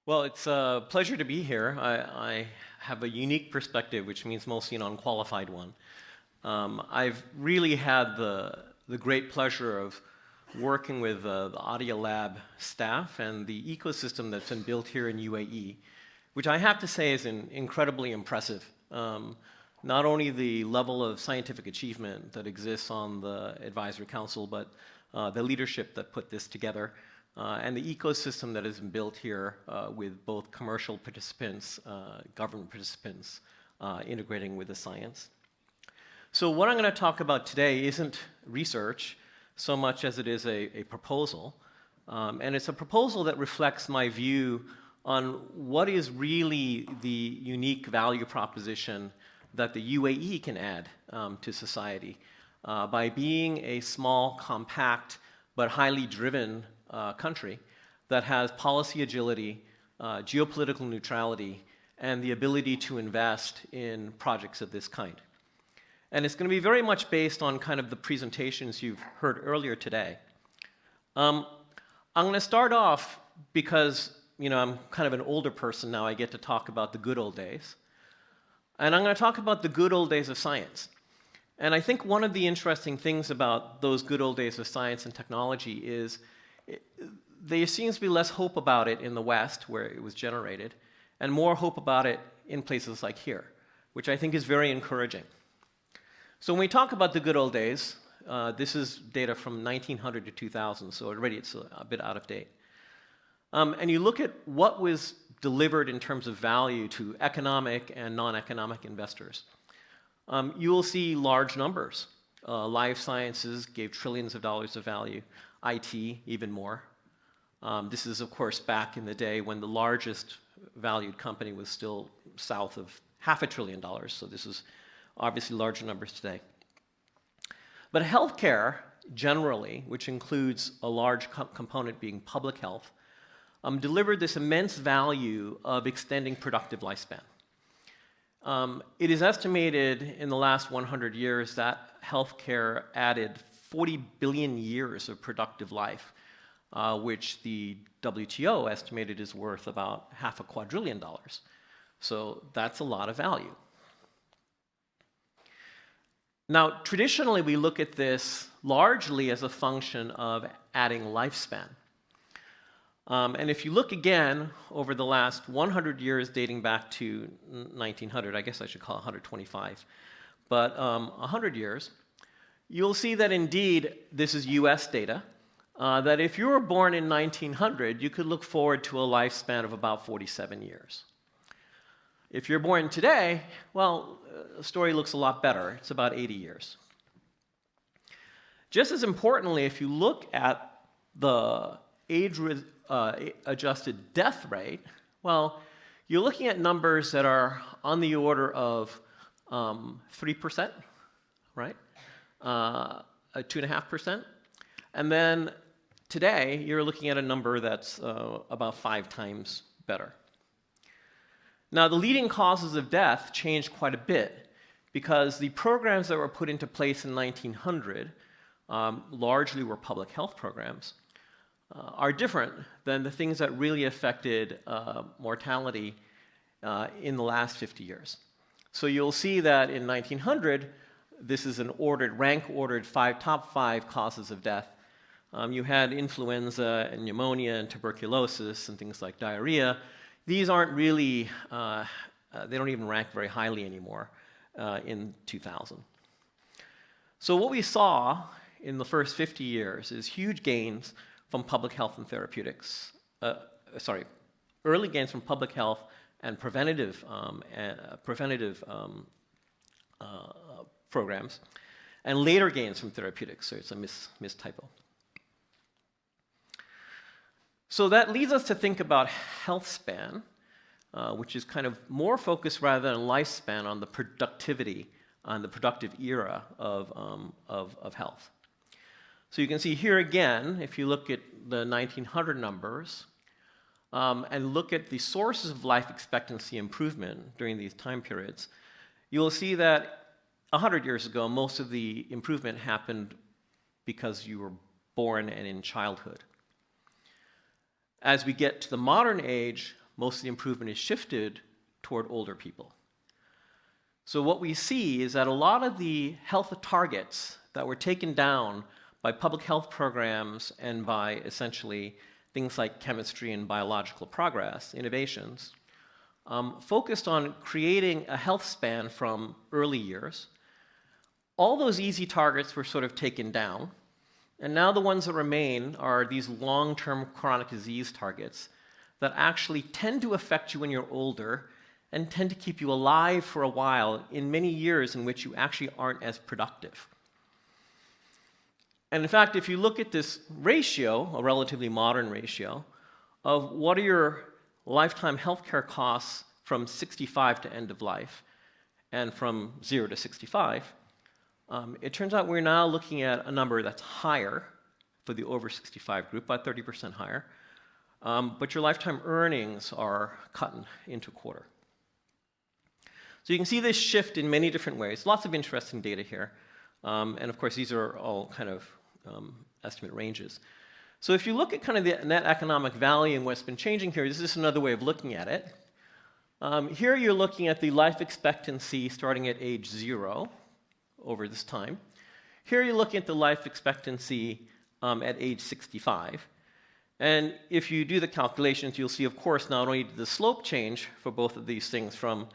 Well, it's a pleasure to be here. I have a unique perspective, which means mostly an unqualified one. I've really had the great pleasure of working with the ADIA Lab staff and the ecosystem that's been built here in UAE, which I have to say is incredibly impressive. Not only the level of scientific achievement that exists on the advisory council, but the leadership that put this together. And the ecosystem that has been built here with both commercial participants, government participants, integrating with the science. So what I'm going to talk about today isn't research so much as it is a proposal. And it's a proposal that reflects my view on what is really the unique value proposition that the UAE can add to society by being a small, compact, but highly driven country that has policy agility, geopolitical neutrality, and the ability to invest in projects of this kind. And it's going to be very much based on kind of the presentations you've heard earlier today. I'm going to start off because, I'm kind of an older person now. I get to talk about the good old days. And I'm going to talk about the good old days of science. And I think one of the interesting things about those good old days of science and technology is there seems to be less hope about it in the West, where it was generated, and more hope about it in places like here, which I think is very encouraging. So when we talk about the good old days, this is data from 1900 to 2000, so already it's a bit out of date. And you look at what was delivered in terms of value to economic and non-economic investors. You will see large numbers. Life sciences gave trillions of dollars of value. IT, even more. This is, of course, back in the day when the largest valued company was still south of $500 billion, so this is obviously larger numbers today. But healthcare, generally, which includes a large component being public health, delivered this immense value of extending productive lifespan. It is estimated in the last 100 years that healthcare added 40 billion years of productive life, which the WTO estimated is worth about $500 quadrillion. So that's a lot of value. Now, traditionally, we look at this largely as a function of adding lifespan. And if you look again over the last 100 years dating back to 1900, I guess I should call it 125, but 100 years, you'll see that indeed, this is US data, that if you were born in 1900, you could look forward to a lifespan of about 47 years. If you're born today, well, the story looks a lot better. It's about 80 years. Just as importantly, if you look at the age-adjusted death rate, well, you're looking at numbers that are on the order of 3%, right? 2.5%. And then today, you're looking at a number that's about 5 times better. Now, the leading causes of death changed quite a bit because the programs that were put into place in 1900 largely were public health programs, are different than the things that really affected mortality in the last 50 years. So you'll see that in 1900, this is an rank-ordered top 5 causes of death. You had influenza and pneumonia and tuberculosis and things like diarrhea. These aren't really, they don't even rank very highly anymore in 2000. So what we saw in the first 50 years is huge gains from public health and therapeutics. Early gains from public health and preventative programs, and later gains from therapeutics. So it's a mistypo. So that leads us to think about health span, which is kind of more focused rather than lifespan on the productivity, on the productive era of health. So you can see here again, if you look at the 1900 numbers and look at the sources of life expectancy improvement during these time periods, you will see that 100 years ago, most of the improvement happened because you were born and in childhood. As we get to the modern age, most of the improvement is shifted toward older people. So what we see is that a lot of the health targets that were taken down by public health programs and by essentially things like chemistry and biological progress, innovations, focused on creating a health span from early years. All those easy targets were sort of taken down, and now the ones that remain are these long-term chronic disease targets that actually tend to affect you when you're older and tend to keep you alive for a while in many years in which you actually aren't as productive. And in fact, if you look at this ratio, a relatively modern ratio, of what are your lifetime healthcare costs from 65 to end of life and from 0 to 65, it turns out we're now looking at a number that's higher for the over 65 group, about 30% higher, but your lifetime earnings are cut into a quarter. So you can see this shift in many different ways. Lots of interesting data here. And of course, these are all kind of estimate ranges. So if you look at kind of the net economic value and what's been changing here, this is another way of looking at it. Here you're looking at the life expectancy starting at age 0 over this time. Here you're looking at the life expectancy at age 65. And if you do the calculations, you'll see, of course, not only did the slope change for both of these things from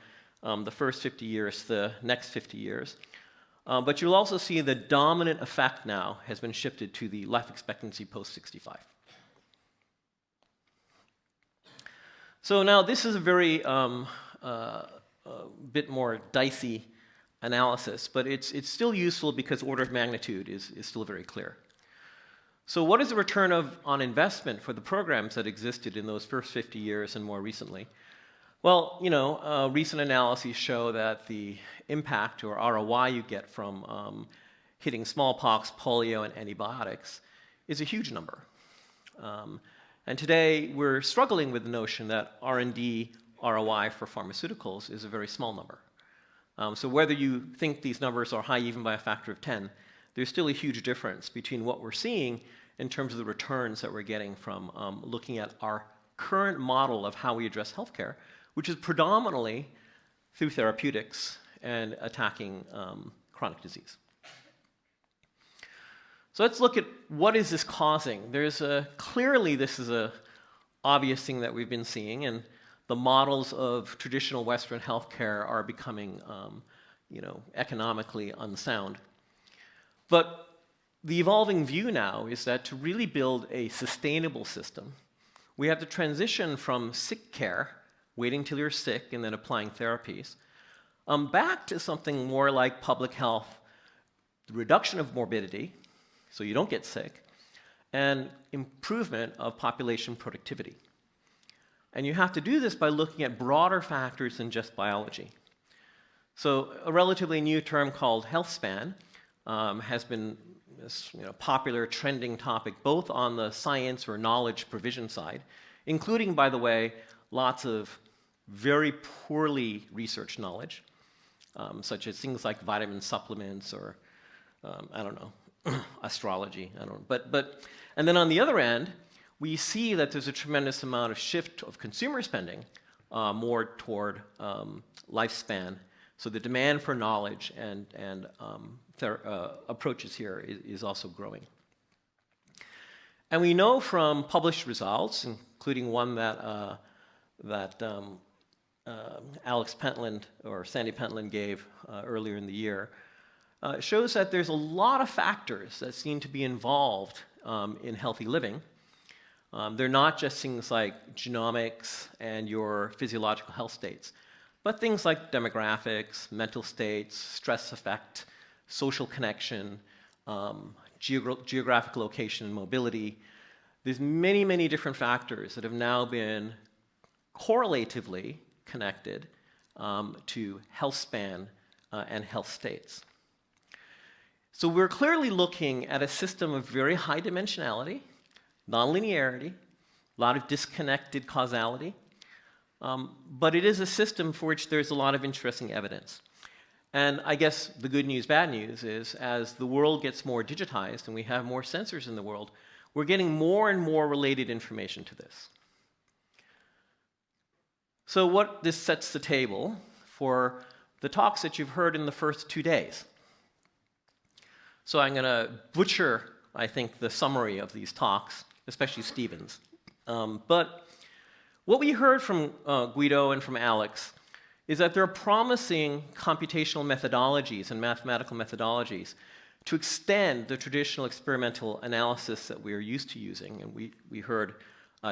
the first 50 years to the next 50 years, but you'll also see the dominant effect now has been shifted to the life expectancy post-65. So now this is a very bit more dicey analysis, but it's still useful because order of magnitude is still very clear. So what is the return on investment for the programs that existed in those first 50 years and more recently? Well, recent analyses show that the impact or ROI you get from hitting smallpox, polio, and antibiotics is a huge number. And today, we're struggling with the notion that R&D ROI for pharmaceuticals is a very small number. So whether you think these numbers are high even by a factor of 10, there's still a huge difference between what we're seeing in terms of the returns that we're getting from looking at our current model of how we address healthcare, which is predominantly through therapeutics and attacking chronic disease. So let's look at what is this causing. Clearly this is an obvious thing that we've been seeing, and the models of traditional Western healthcare are becoming economically unsound. But the evolving view now is that to really build a sustainable system, we have to transition from sick care, waiting till you're sick and then applying therapies, back to something more like public health, the reduction of morbidity, so you don't get sick, and improvement of population productivity. And you have to do this by looking at broader factors than just biology. So a relatively new term called health span has been this popular trending topic both on the science or knowledge provision side, including, by the way, lots of very poorly researched knowledge, such as things like vitamin supplements or, astrology, and then on the other end, we see that there's a tremendous amount of shift of consumer spending more toward lifespan. So the demand for knowledge and approaches here is also growing. And we know from published results, including one that Alex Pentland or Sandy Pentland gave earlier in the year, shows that there's a lot of factors that seem to be involved in healthy living. They're not just things like genomics and your physiological health states, but things like demographics, mental states, stress effect, social connection, geographic location and mobility. There's many, many different factors that have now been correlatively connected to health span and health states. So we're clearly looking at a system of very high dimensionality, nonlinearity, a lot of disconnected causality, but it is a system for which there's a lot of interesting evidence. And I guess the good news, bad news is as the world gets more digitized and we have more sensors in the world, we're getting more and more related information to this. So what this sets the table for the talks that you've heard in the first 2 days. So I'm going to butcher, I think, the summary of these talks, especially Stephen's. But what we heard from Guido and from Alex is that there are promising computational methodologies and mathematical methodologies to extend the traditional experimental analysis that we are used to using. And we heard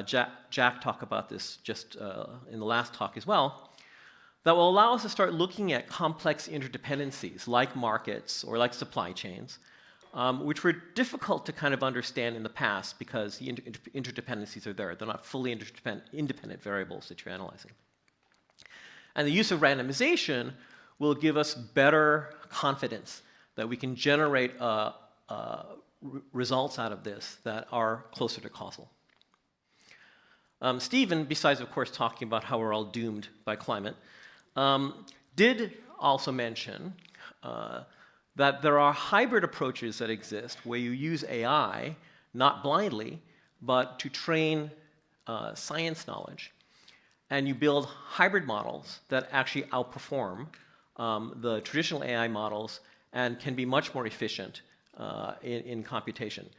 Jack talk about this just in the last talk as well, that will allow us to start looking at complex interdependencies like markets or like supply chains, which were difficult to kind of understand in the past because the interdependencies are there. They're not fully independent variables that you're analyzing. And the use of randomization will give us better confidence that we can generate results out of this that are closer to causal. Stephen, besides of course talking about how we're all doomed by climate, did also mention that there are hybrid approaches that exist where you use AI, not blindly, but to train science knowledge. And you build hybrid models that actually outperform the traditional AI models and can be much more efficient in computation.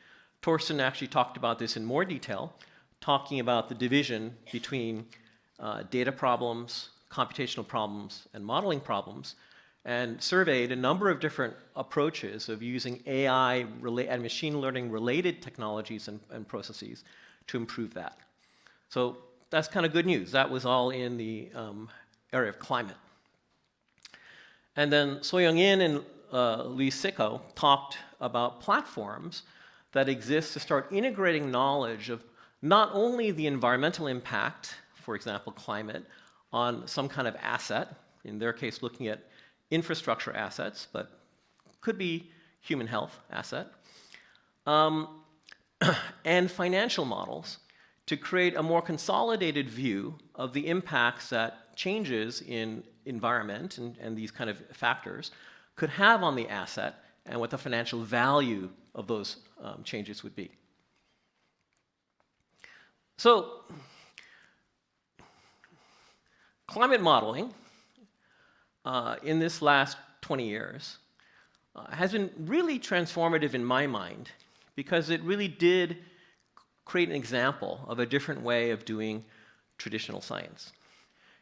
Torsten actually talked about this in more detail, talking about the division between data problems, computational problems, and modeling problems, and surveyed a number of different approaches of using AI and machine learning related technologies and processes to improve that. So that's kind of good news. That was all in the area of climate. And then So-Young In and Lee Sicko talked about platforms that exist to start integrating knowledge of not only the environmental impact, for example, climate, on some kind of asset, in their case looking at infrastructure assets, but could be human health asset, and financial models to create a more consolidated view of the impacts that changes in environment and these kind of factors could have on the asset and what the financial value of those changes would be. So, climate modeling in this last 20 years has been really transformative in my mind because it really did create an example of a different way of doing traditional science.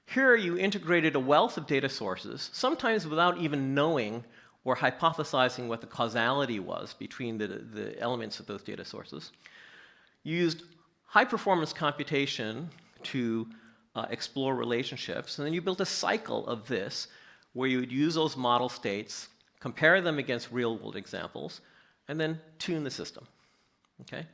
Here you integrated a wealth of data sources, sometimes without even knowing or hypothesizing what the causality was between the elements of those data sources. You used high-performance computation to explore relationships, and then you built a cycle of this where you would use those model states, compare them against real-world examples, and then tune the system. Okay?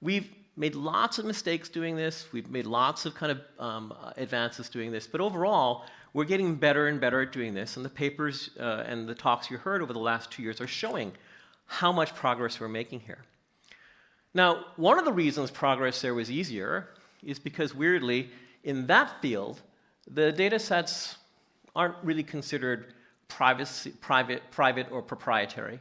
We've made lots of mistakes doing this. We've made lots of kind of advances doing this. But overall, we're getting better and better at doing this. And the papers and the talks you heard over the last 2 years are showing how much progress we're making here. Now, one of the reasons progress there was easier is because, weirdly, in that field, the data sets aren't really considered private or proprietary.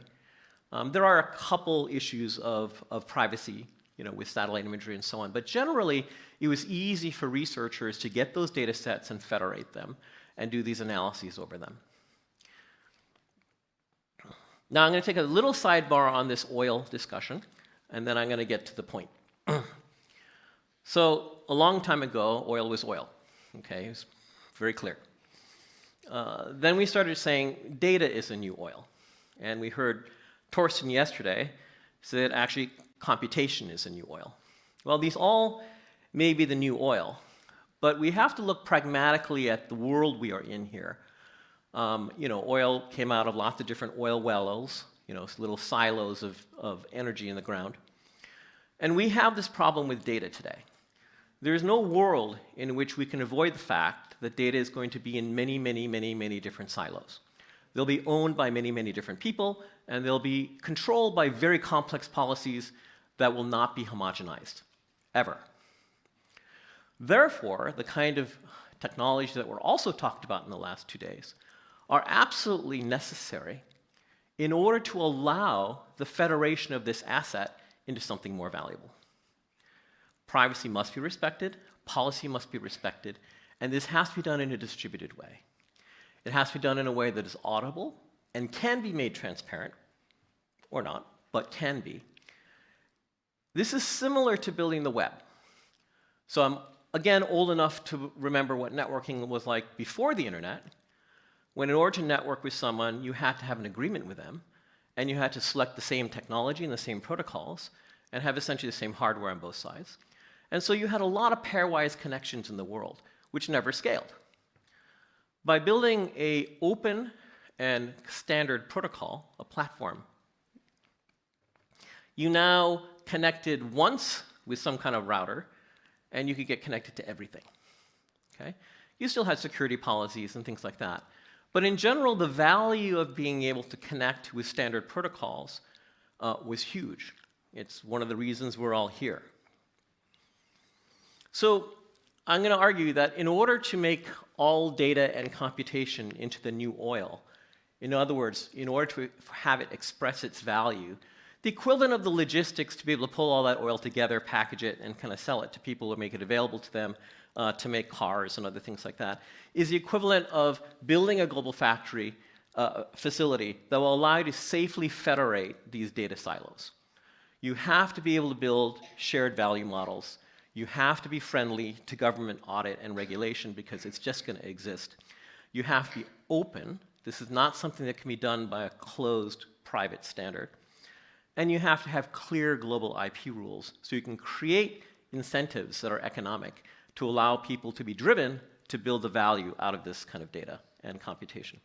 There are a couple issues of privacy, with satellite imagery and so on. But generally, it was easy for researchers to get those data sets and federate them and do these analyses over them. Now, I'm going to take a little sidebar on this oil discussion, and then I'm going to get to the point. So, a long time ago, oil was oil. Okay, it's very clear. Then we started saying data is the new oil. And we heard Torsten yesterday say that actually computation is the new oil. Well, these all may be the new oil, but we have to look pragmatically at the world we are in here. Oil came out of lots of different oil wells, little silos of energy in the ground. And we have this problem with data today. There is no world in which we can avoid the fact that data is going to be in many, many, many, many different silos. They'll be owned by many, many different people, and they'll be controlled by very complex policies that will not be homogenized, ever. Therefore, the kind of technologies that were also talked about in the last 2 days are absolutely necessary in order to allow the federation of this asset into something more valuable. Privacy must be respected, policy must be respected, And this has to be done in a distributed way. It has to be done in a way that is audible and can be made transparent, or not, but can be. This is similar to building the web. So I'm, again, old enough to remember what networking was like before the internet, when in order to network with someone, you had to have an agreement with them, and you had to select the same technology and the same protocols, and have essentially the same hardware on both sides. And so you had a lot of pairwise connections in the world, which never scaled. By building an open and standard protocol, a platform, you now connected once with some kind of router, and you could get connected to everything. Okay? You still had security policies and things like that. But in general, the value of being able to connect with standard protocols was huge. It's one of the reasons we're all here. So I'm going to argue that in order to make all data and computation into the new oil, in other words, in order to have it express its value, the equivalent of the logistics to be able to pull all that oil together, package it, and kind of sell it to people or make it available to them to make cars and other things like that, is the equivalent of building a global factory facility that will allow you to safely federate these data silos. You have to be able to build shared value models. You have to be friendly to government audit and regulation because it's just going to exist. You have to be open. This is not something that can be done by a closed private standard. And you have to have clear global IP rules so you can create incentives that are economic to allow people to be driven to build the value out of this kind of data and computation.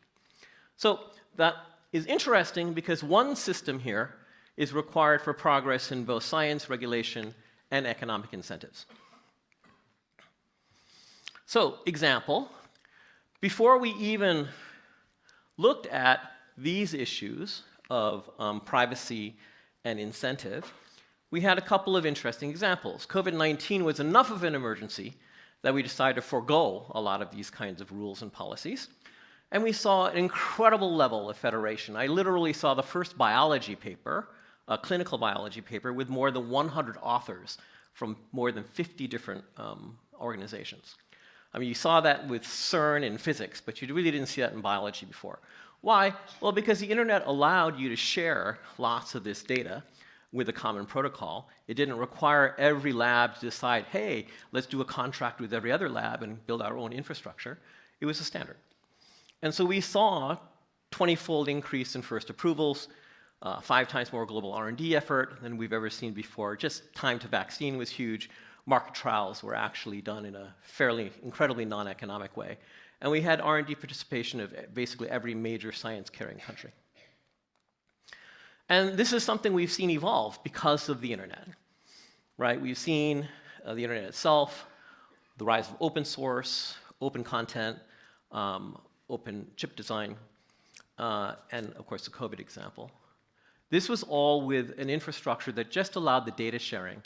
So that is interesting because one system here is required for progress in both science, regulation, and economic incentives. So, example, before we even looked at these issues of privacy and incentive, we had a couple of interesting examples. COVID-19 was enough of an emergency that we decided to forego a lot of these kinds of rules and policies. And we saw an incredible level of federation. I literally saw the first biology paper, a clinical biology paper, with more than 100 authors from more than 50 different organizations. I mean, you saw that with CERN in physics, but you really didn't see that in biology before. Why? Well, because the internet allowed you to share lots of this data with a common protocol. It didn't require every lab to decide, hey, let's do a contract with every other lab and build our own infrastructure. It was a standard. And so we saw 20-fold increase in first approvals, 5 times more global R&D effort than we've ever seen before. Just time to vaccine was huge. Market trials were actually done in a fairly, incredibly non-economic way. And we had R&D participation of basically every major science-carrying country. And this is something we've seen evolve because of the internet, right? We've seen the internet itself, the rise of open source, open content, open chip design, and of course the COVID example. This was all with an infrastructure that just allowed the data sharing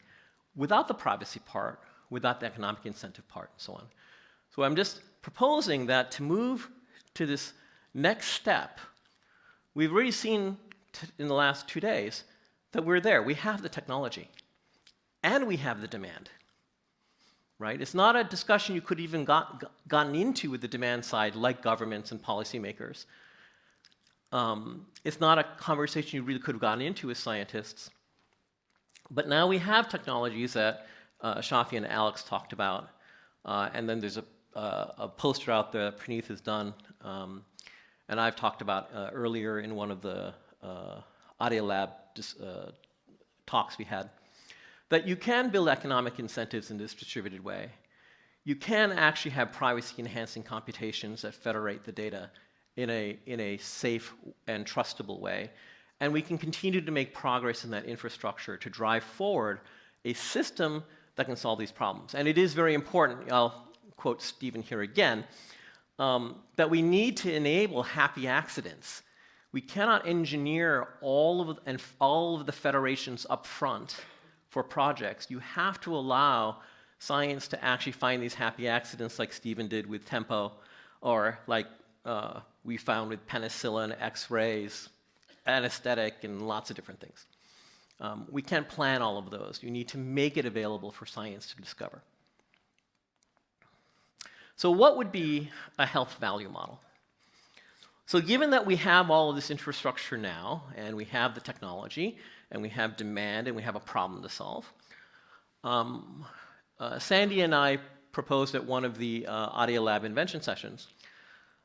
without the privacy part, without the economic incentive part, and so on. So I'm just proposing that to move to this next step, we've already seen in the last 2 days that we're there. We have the technology, and we have the demand, right? It's not a discussion you could even gotten into with the demand side, like governments and policymakers. It's not a conversation you really could have gotten into with scientists. But now we have technologies that Shafi and Alex talked about, and then there's a poster out there that Praneeth has done, and I've talked about earlier in one of the ADIA Lab talks we had, that you can build economic incentives in this distributed way. You can actually have privacy-enhancing computations that federate the data in a safe and trustable way. And we can continue to make progress in that infrastructure to drive forward a system that can solve these problems. And it is very important, I'll quote Stephen here again, that we need to enable happy accidents. We cannot engineer all of the federations up front for projects. You have to allow science to actually find these happy accidents like Stephen did with tempo, or like we found with penicillin, X-rays, anesthetic, and lots of different things. We can't plan all of those. You need to make it available for science to discover. So what would be a health value model? So given that we have all of this infrastructure now, and we have the technology, and we have demand, and we have a problem to solve, Sandy and I proposed at one of the ADIA Lab invention sessions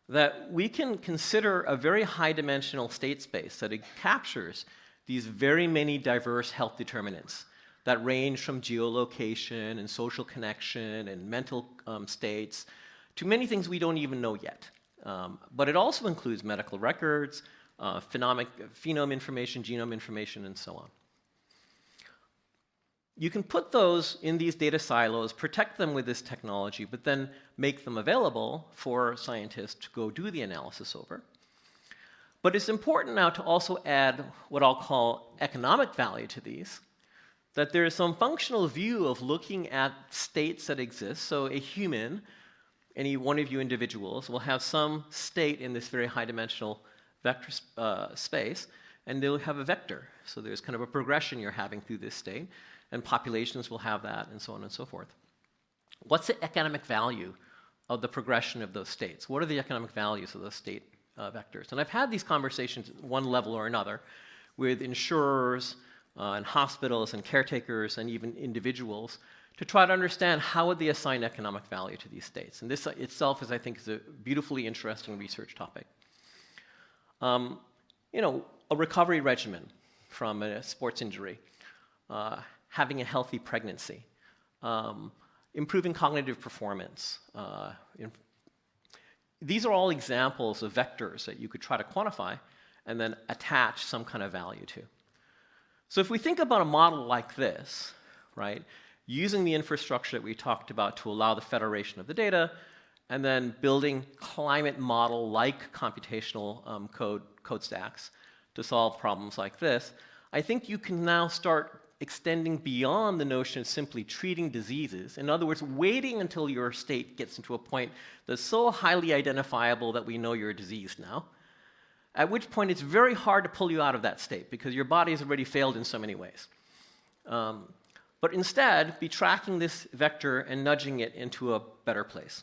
that we can consider a very high-dimensional state space that it captures these very many diverse health determinants that range from geolocation and social connection and mental states to many things we don't even know yet. But it also includes medical records, phenome information, genome information, and so on. You can put those in these data silos, protect them with this technology, but then make them available for scientists to go do the analysis over. But it's important now to also add what I'll call economic value to these, that there is some functional view of looking at states that exist. So a human, any one of you individuals, will have some state in this very high-dimensional vector space, and they'll have a vector. So there's kind of a progression you're having through this state, and populations will have that, and so on and so forth. What's the economic value of the progression of those states? What are the economic values of those state vectors? And I've had these conversations at one level or another with insurers and hospitals and caretakers and even individuals to try to understand how would they assign economic value to these states. And this itself is, I think, is a beautifully interesting research topic. You know, a recovery regimen from a sports injury, having a healthy pregnancy, improving cognitive performance. These are all examples of vectors that you could try to quantify and then attach some kind of value to. So if we think about a model like this, right, using the infrastructure that we talked about to allow the federation of the data, and then building climate model-like computational code stacks to solve problems like this, I think you can now start extending beyond the notion of simply treating diseases. In other words, waiting until your state gets into a point that's so highly identifiable that we know you're diseased now, at which point it's very hard to pull you out of that state because your body has already failed in so many ways. But instead, be tracking this vector and nudging it into a better place.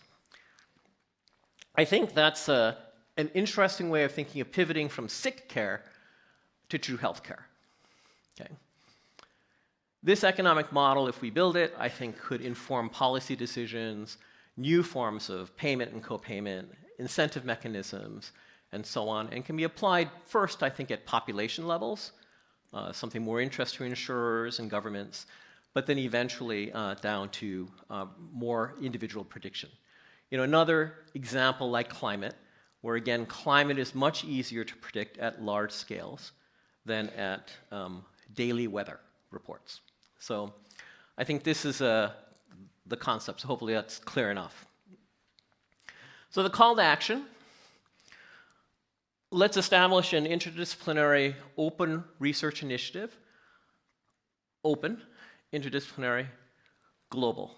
I think that's an interesting way of thinking of pivoting from sick care to true health care. Okay. This economic model, if we build it, I think could inform policy decisions, new forms of payment and co-payment, incentive mechanisms, and so on, and can be applied first, I think, at population levels, something more interesting to insurers and governments, but then eventually down to more individual prediction. You know, another example like climate, where again, climate is much easier to predict at large scales than at daily weather reports. So I think this is the concept, so hopefully that's clear enough. So the call to action, let's establish an interdisciplinary open research initiative, open, interdisciplinary, global.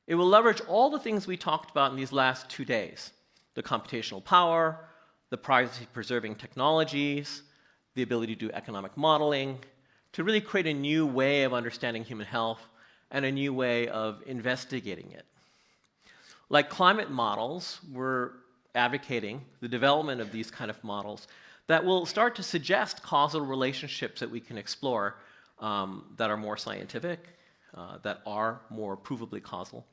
It will leverage all the things we talked about in these last 2 days, the computational power, the privacy-preserving technologies, the ability to do economic modeling, to really create a new way of understanding human health and a new way of investigating it. Like climate models, we're advocating the development of these kind of models that will start to suggest causal relationships that we can explore that are more scientific, that are more provably causal,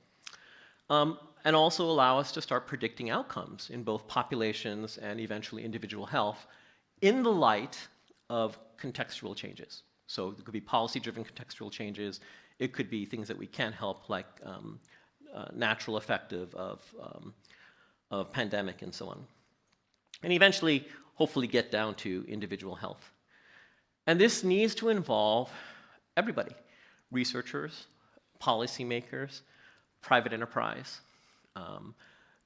and also allow us to start predicting outcomes in both populations and eventually individual health in the light of contextual changes. So it could be policy-driven contextual changes. It could be things that we can help, like natural effect of pandemic and so on. And eventually, hopefully get down to individual health. And this needs to involve everybody, researchers, policymakers, private enterprise,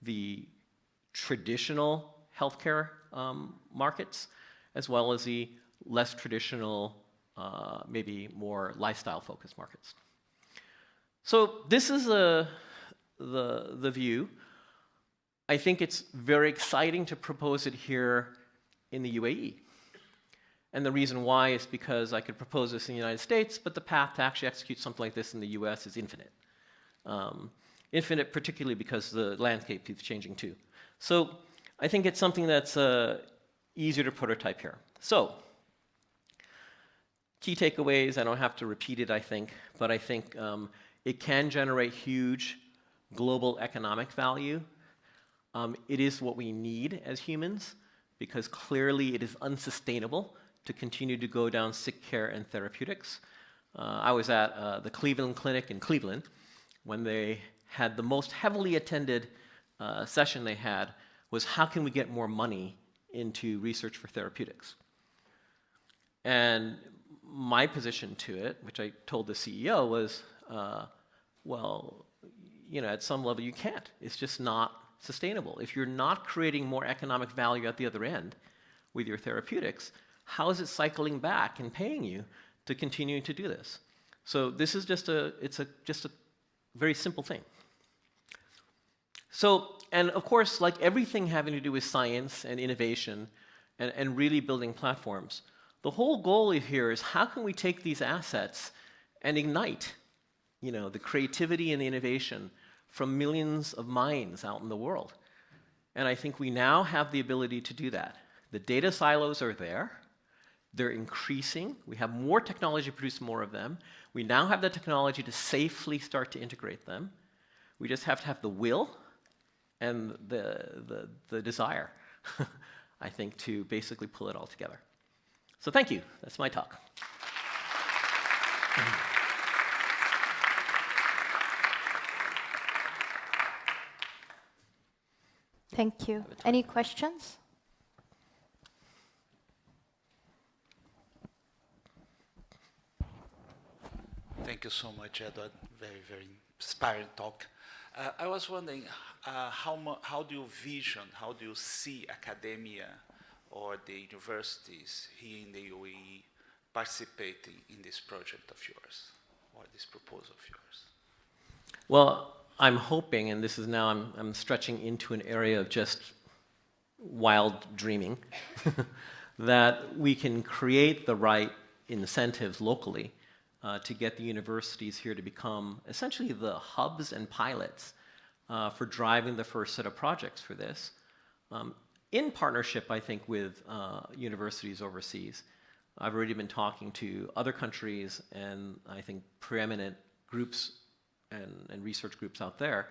the traditional healthcare markets, as well as the less traditional, maybe more lifestyle-focused markets. So this is the view. I think it's very exciting to propose it here in the UAE. And the reason why is because I could propose this in the United States, but the path to actually execute something like this in the US is infinite. Infinite particularly because the landscape keeps changing too. So I think it's something that's easier to prototype here. So key takeaways, I don't have to repeat it, I think, but I think it can generate huge global economic value. It is what we need as humans, because clearly it is unsustainable to continue to go down sick care and therapeutics. I was at the Cleveland Clinic in Cleveland when they had the most heavily attended session they had was how can we get more money into research for therapeutics? And my position to it, which I told the CEO, was, well, you know, at some level you can't. It's just not sustainable. If you're not creating more economic value at the other end with your therapeutics, how is it cycling back and paying you to continue to do this? So this is just just a very simple thing. So, and of course, like everything having to do with science and innovation and really building platforms, the whole goal here is how can we take these assets and ignite, you know, the creativity and the innovation from millions of minds out in the world. And I think we now have the ability to do that. The data silos are there. They're increasing. We have more technology to produce more of them. We now have the technology to safely start to integrate them. We just have to have the will and the desire, I think, to basically pull it all together. So thank you. That's my talk. Thank you. Any questions? Thank you so much, Edward. Very, very inspiring talk. I was wondering, how do you see academia or the universities here in the UAE participating in this project of yours, or this proposal of yours? Well, I'm hoping, and this is now I'm stretching into an area of just wild dreaming, that we can create the right incentives locally to get the universities here to become essentially the hubs and pilots for driving the first set of projects for this, in partnership, I think, with universities overseas. I've already been talking to other countries and I think preeminent groups and research groups out there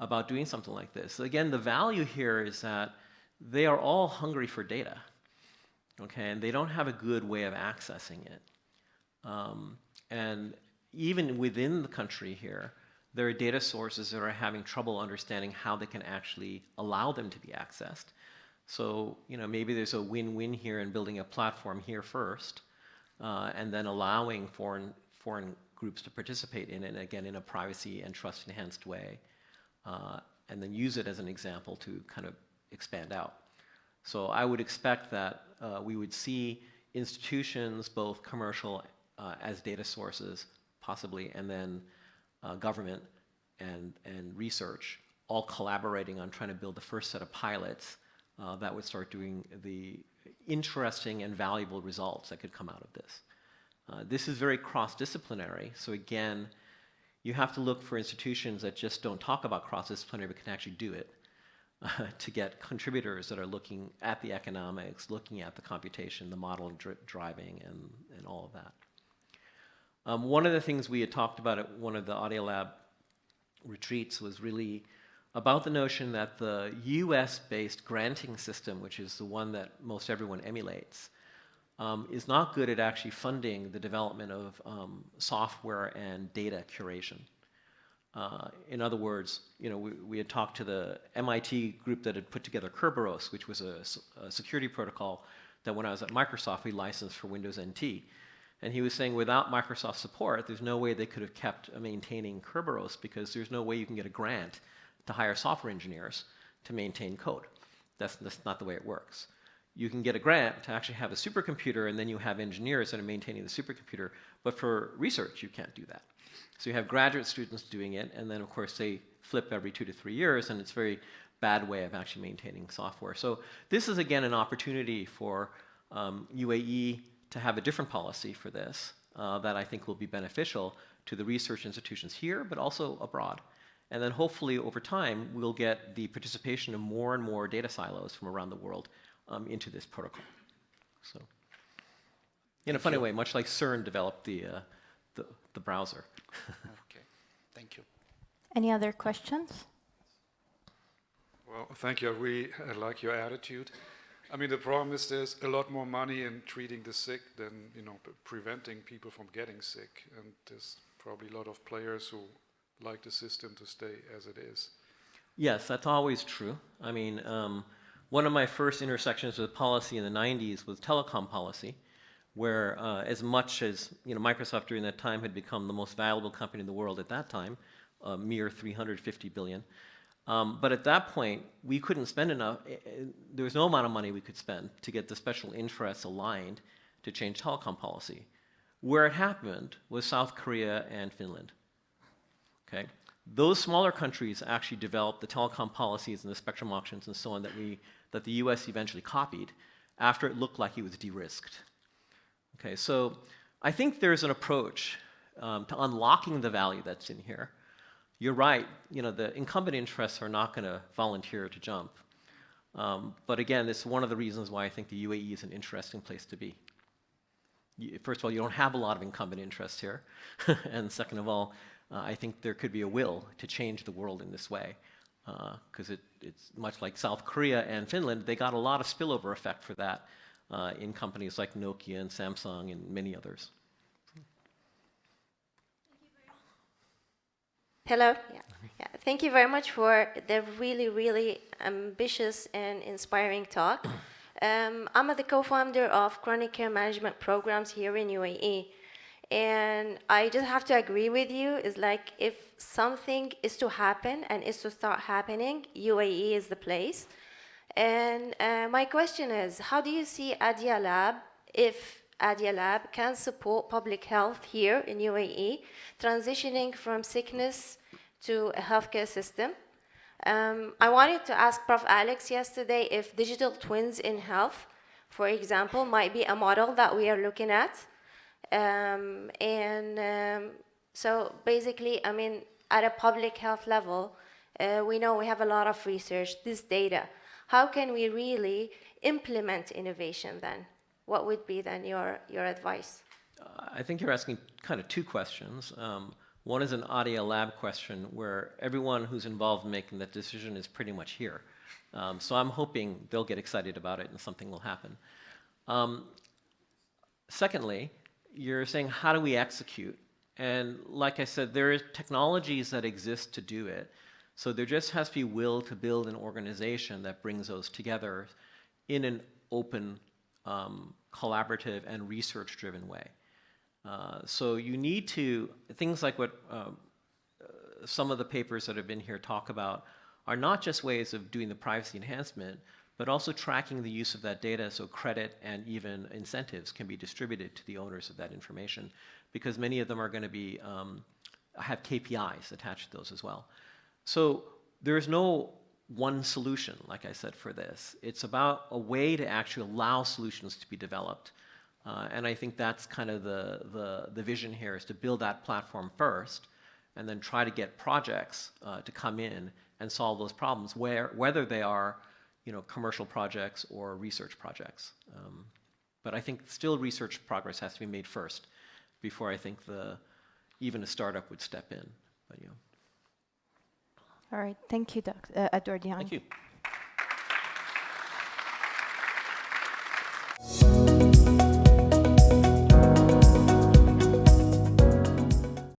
about doing something like this. Again, the value here is that they are all hungry for data, okay, and they don't have a good way of accessing it. And even within the country here, there are data sources that are having trouble understanding how they can actually allow them to be accessed. So, you know, maybe there's a win-win here in building a platform here first, and then allowing foreign groups to participate in it, again, in a privacy and trust-enhanced way, and then use it as an example to kind of expand out. So I would expect that we would see institutions, both commercial as data sources, possibly, and then government and research, all collaborating on trying to build the first set of pilots that would start doing the interesting and valuable results that could come out of this. This is very cross-disciplinary, so again, you have to look for institutions that just don't talk about cross-disciplinary but can actually do it, to get contributors that are looking at the economics, looking at the computation, the model driving, and all of that. One of the things we had talked about at one of the ADIA Lab retreats was really about the notion that the US-based granting system, which is the one that most everyone emulates, is not good at actually funding the development of software and data curation. In other words, you know, we had talked to the MIT group that had put together Kerberos, which was a security protocol that when I was at Microsoft, we licensed for Windows NT. And he was saying without Microsoft support, there's no way they could have kept maintaining Kerberos because there's no way you can get a grant to hire software engineers to maintain code. That's not the way it works. You can get a grant to actually have a supercomputer, and then you have engineers that are maintaining the supercomputer. But for research, you can't do that. So you have graduate students doing it, and then, of course, they flip every 2 to 3 years, and it's a very bad way of actually maintaining software. So this is, again, an opportunity for UAE to have a different policy for this that I think will be beneficial to the research institutions here, but also abroad. And then hopefully over time, we'll get the participation of more and more data silos from around the world into this protocol. So, in a funny way, much like CERN developed the browser. Okay, thank you. Any other questions? Well, thank you. I really like your attitude. I mean, the problem is there's a lot more money in treating the sick than, you know, preventing people from getting sick. And there's probably a lot of players who like the system to stay as it is. Yes, that's always true. I mean, one of my first intersections with policy in the 90s was telecom policy, where as much as, you know, Microsoft during that time had become the most valuable company in the world at that time, a mere $350 billion. But at that point, we couldn't spend enough. There was no amount of money we could spend to get the special interests aligned to change telecom policy. Where it happened was South Korea and Finland. Okay? Those smaller countries actually developed the telecom policies and the spectrum auctions and so on that the US eventually copied after it looked like it was de-risked. Okay, so I think there's an approach to unlocking the value that's in here. You're right, you know, the incumbent interests are not going to volunteer to jump. But again, it's one of the reasons why I think the UAE is an interesting place to be. First of all, you don't have a lot of incumbent interests here. And second of all, I think there could be a will to change the world in this way. Because it's much like South Korea and Finland, they got a lot of spillover effect for that in companies like Nokia and Samsung and many others. Hello. Yeah. Thank you very much for the really, really ambitious and inspiring talk. I'm the co-founder of chronic care management programs here in UAE. And I just have to agree with you, is like if something is to happen and is to start happening, UAE is the place. And my question is, how do you see ADIA Lab, if ADIA Lab can support public health here in UAE, transitioning from sickness to a healthcare system? I wanted to ask Prof. Alex yesterday if digital twins in health, for example, might be a model that we are looking at. So basically, I mean, at a public health level, we know we have a lot of research, this data. How can we really implement innovation then? What would be then your advice? I think you're asking kind of two questions. One is an ADIA Lab question where everyone who's involved in making that decision is pretty much here. So I'm hoping they'll get excited about it and something will happen. Secondly, you're saying, how do we execute? And like I said, there are technologies that exist to do it. So there just has to be will to build an organization that brings those together in an open, collaborative, and research-driven way. So you need to, things like what some of the papers that have been here talk about are not just ways of doing the privacy enhancement, but also tracking the use of that data so credit and even incentives can be distributed to the owners of that information, because many of them are going to be, have KPIs attached to those as well. So there's no one solution, like I said, for this. It's about a way to actually allow solutions to be developed. And I think that's kind of the vision here, is to build that platform first and then try to get projects to come in and solve those problems, whether they are, you know, commercial projects or research projects. But I think still research progress has to be made first before I think even a startup would step in. But, you know. All right. Thank you, Dr. Edward Jung. Thank you.